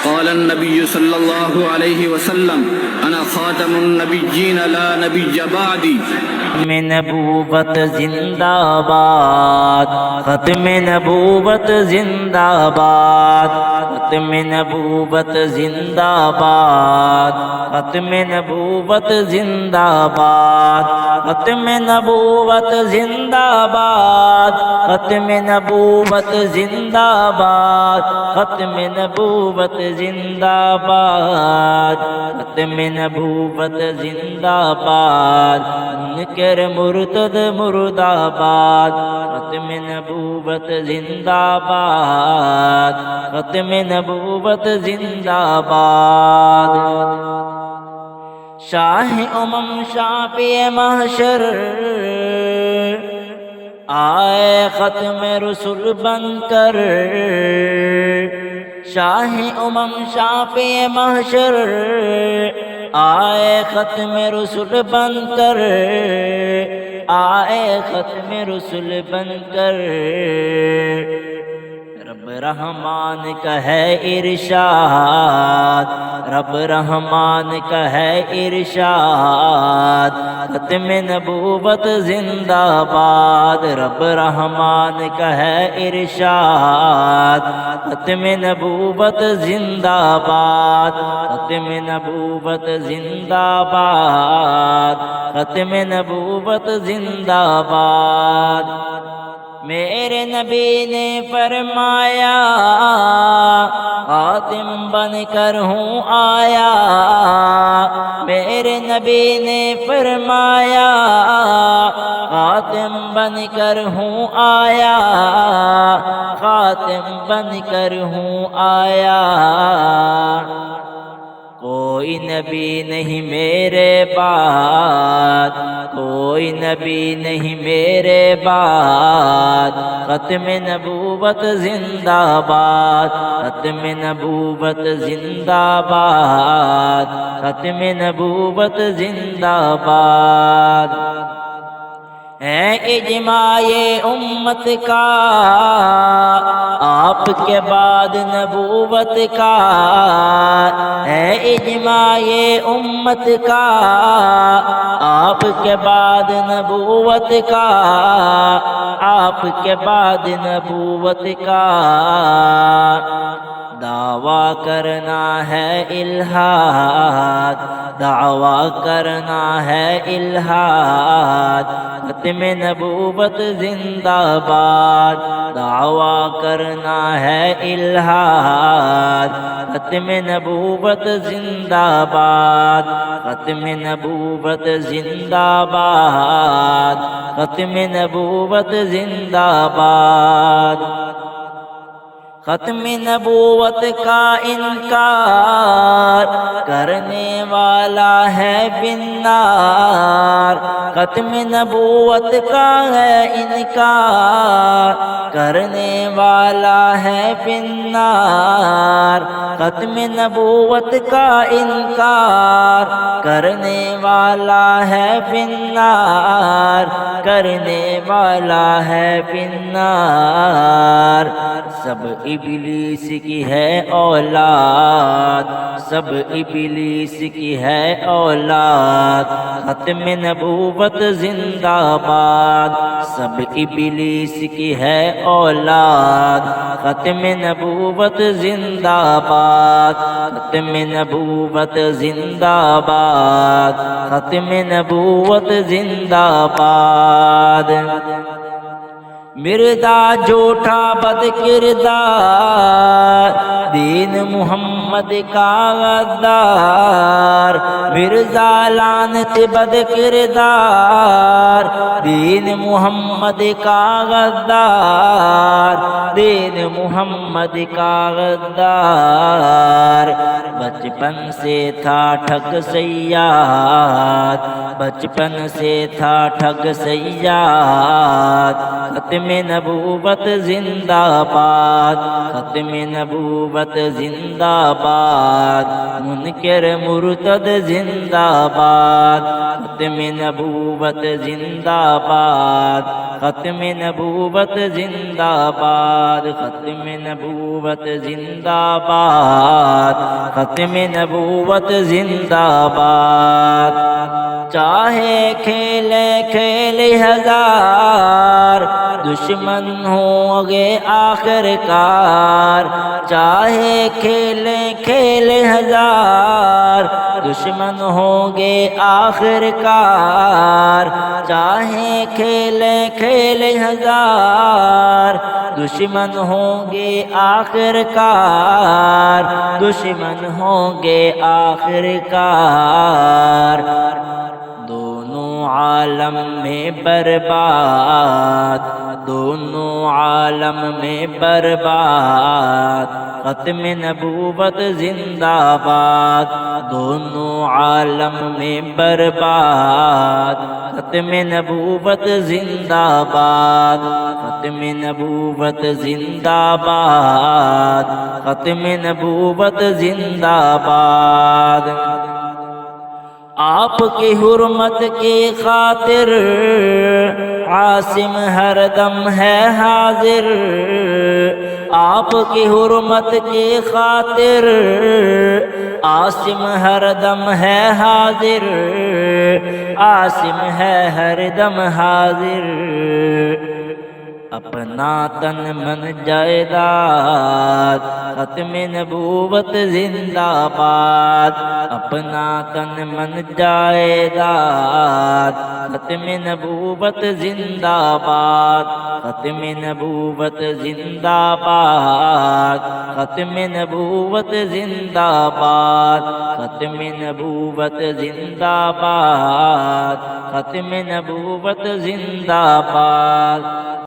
قال النبي صلى الله عليه وسلم أنا خاتم النبيين لا نبي بعدي. ختم نبوت زندہ باد، ختم نبوت زندہ باد، ختم نبوت زندہ باد، ختم نبوت زندہ باد، ختم نبوت زندہ باد، ختم نبوت زندہ باد، ختم نبوت زندہ باد، ختم نبوت زندہ باد، منکر مرتد مرد آباد، ختم نبوت زندہ باد، ختم نبوت زندہ باد. شاہ شافی محشر آئے ختم رسول بن کر، شاہ شافی محشر آئے ختم رسول بن کر، آئے ختم رسول بن کر. رب رحمان کا ہے ارشاد، رب رحمان کا ہے ارشاد، ختم نبوت زندہ باد. رب رحمان کا ہے ارشاد، ختم نبوت زندہ باد، ختم نبوت زندہ باد، ختم نبوت زندہ باد. میرے نبی نے فرمایا خاتم بن کر ہوں آیا، میرے نبی نے فرمایا خاتم بن کر ہوں آیا، خاتم بن کر ہوں آیا. کوئی نبی نہیں میرے بعد، کوئی نبی نہیں میرے بعد، ختم نبوت زندہ باد، ختم نبوت زندہ باد، ختم نبوت زندہ باد. ہے اجماع امت کا آپ کے بعد نبوت کا، ہے اجماع امت کا آپ کے بعد نبوت کا، آپ کے بعد نبوت کا. دعویٰ کرنا ہے الہاد، دعویٰ کرنا ہے الہاد، ختم نبوت زندہ باد. دعویٰ کرنا ہے الہاد، ختم نبوت زندہ باد، ختم نبوت زندہ باد، ختم نبوت زندہ باد. ختم نبوت کا انکار کرنے والا ہے بالنار، ختم نبوت کا ہے انکار کرنے والا ہے بالنار، ختم نبوت کا انکار کرنے والا ہے بالنار، کرنے والا ہے بالنار. سب ابلیس کی ہے اولاد، سب ابلیس کی ہے اولاد، ختم نبوت زندہ باد. سب ابلیس کی ہے اولاد، ختم نبوت زندہ باد، ختم نبوت زندہ باد، ختم نبوت زندہ باد. مردا جھوٹا بد کردار دین محمد کا غدار، مرزا لعنت بد کردار دین محمد کا غدار، دین محمد کا غدار. بچپن سے تھا ٹھگ صیاد، بچپن سے تھا ٹھگ صیاد ختم نبوت زندہ باد ختم نبوت زندہ باد منکر مرتد زندہ باد ختم نبوت زندہ باد ختم نبوت زندہ باد ختم نبوت زندہ باد ختم نبوت زندہ باد چاہے کھیلے کھیل ہزار دشمن ہوں گے آخر کار چاہے کھیلے کھیل ہزار دشمن ہوں گے آخر کار چاہے کھیلے کھیل ہزار دشمن ہوں گے آخر کار دشمن ہوں گے آخر کار دونوں عالم میں برباد دونوں عالم میں برباد ختم نبوت زندہ باد دونوں عالم میں برباد ختم نبوت زندہ باد ختم نبوت زندہ باد ختم نبوت زندہ باد آپ کی حرمت کی خاطر عاصم ہر دم ہے حاضر آپ کی حرمت کی خاطر عاصم ہر دم ہے حاضر عاصم ہے ہر دم حاضر اپنا تن من جائیداد ختم نبوت زندہ باد اپنا تن من جائیداد ختم نبوت زندہ باد ختم نبوت زندہ باد ختم نبوت زندہ باد ختم نبوت زندہ باد ختم نبوت زندہ باد